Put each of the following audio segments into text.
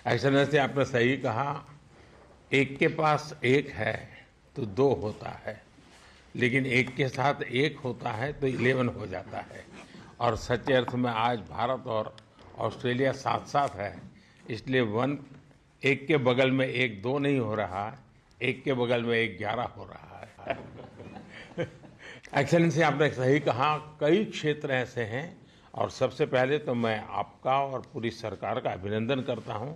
Excellency, आपने सही कहा। एक के पास एक है तो दो होता है, लेकिन एक के साथ एक होता है तो 11 हो जाता है। और सच्चे अर्थ में आज भारत और ऑस्ट्रेलिया साथ साथ है, इसलिए वन एक के बगल में एक दो नहीं हो रहा, एक के बगल में एक 11 हो रहा है। एक्सेलेंसी, आपने सही कहा। कई क्षेत्र ऐसे हैं और सबसे पहले तो मैं आपका और पूरी सरकार का अभिनंदन करता हूं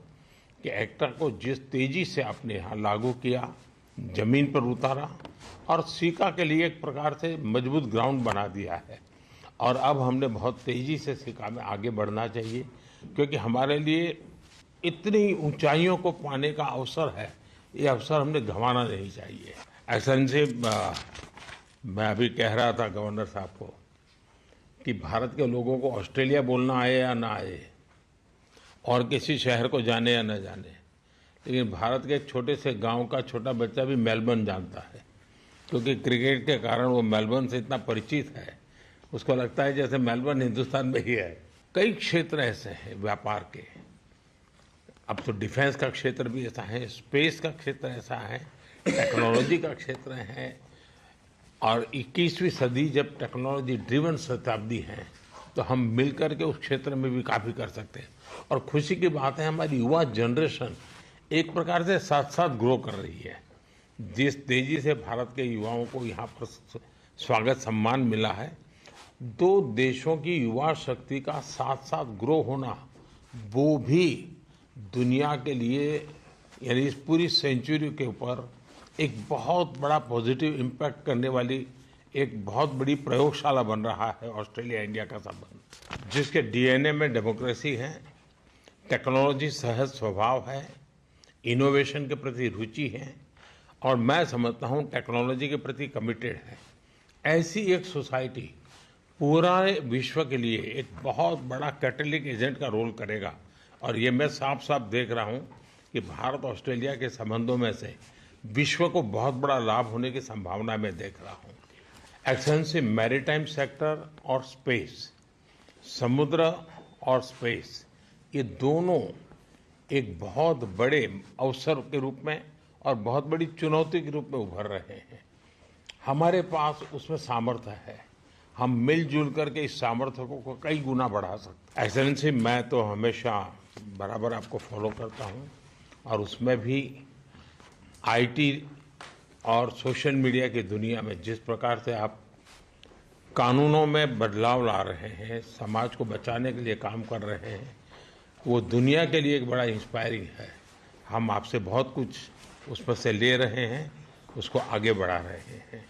कि एक्टा को जिस तेजी से आपने यहाँ लागू किया, जमीन पर उतारा और सीका के लिए एक प्रकार से मजबूत ग्राउंड बना दिया है। और अब हमने बहुत तेजी से सीका में आगे बढ़ना चाहिए, क्योंकि हमारे लिए इतनी ऊंचाइयों को पाने का अवसर है, ये अवसर हमने गंवाना नहीं चाहिए। एक्सेलेंसी, मैं अभी कह रहा था गवर्नर साहब को कि भारत के लोगों को ऑस्ट्रेलिया बोलना आए या ना आए और किसी शहर को जाने या न जाने, लेकिन भारत के एक छोटे से गांव का छोटा बच्चा भी मेलबर्न जानता है, क्योंकि क्रिकेट के कारण वो मेलबर्न से इतना परिचित है, उसको लगता है जैसे मेलबर्न हिंदुस्तान में ही है। कई क्षेत्र ऐसे हैं व्यापार के, अब तो डिफेंस का क्षेत्र भी ऐसा है, स्पेस का क्षेत्र ऐसा है, टेक्नोलॉजी का क्षेत्र है। और 21वीं सदी जब टेक्नोलॉजी ड्रिवन शताब्दी है, तो हम मिलकर के उस क्षेत्र में भी काफ़ी कर सकते हैं। और खुशी की बात है, हमारी युवा जनरेशन एक प्रकार से साथ साथ ग्रो कर रही है। जिस तेजी से भारत के युवाओं को यहाँ पर स्वागत सम्मान मिला है, दो देशों की युवा शक्ति का साथ साथ ग्रो होना, वो भी दुनिया के लिए, यानी इस पूरी सेंचुरी के ऊपर एक बहुत बड़ा पॉजिटिव इम्पैक्ट करने वाली एक बहुत बड़ी प्रयोगशाला बन रहा है ऑस्ट्रेलिया इंडिया का संबंध, जिसके डीएनए में डेमोक्रेसी है, टेक्नोलॉजी सहज स्वभाव है, इनोवेशन के प्रति रुचि है और मैं समझता हूँ टेक्नोलॉजी के प्रति कमिटेड है। ऐसी एक सोसाइटी पूरे विश्व के लिए एक बहुत बड़ा कैटलिक एजेंट का रोल करेगा। और ये मैं साफ साफ देख रहा हूँ कि भारत ऑस्ट्रेलिया के संबंधों में से विश्व को बहुत बड़ा लाभ होने की संभावना मैं देख रहा हूँ। एक्सेलेंसी, मैरीटाइम सेक्टर और स्पेस, समुद्र और स्पेस, ये दोनों एक बहुत बड़े अवसर के रूप में और बहुत बड़ी चुनौती के रूप में उभर रहे हैं। हमारे पास उसमें सामर्थ्य है, हम मिलजुल करके इस सामर्थ्य को कई गुना बढ़ा सकते हैं। एक्सेलेंसी, मैं तो हमेशा बराबर आपको फॉलो करता हूँ और उसमें भी आईटी और सोशल मीडिया की दुनिया में जिस प्रकार से आप कानूनों में बदलाव ला रहे हैं, समाज को बचाने के लिए काम कर रहे हैं, वो दुनिया के लिए एक बड़ा इंस्पायरिंग है। हम आपसे बहुत कुछ उसमें से ले रहे हैं, उसको आगे बढ़ा रहे हैं।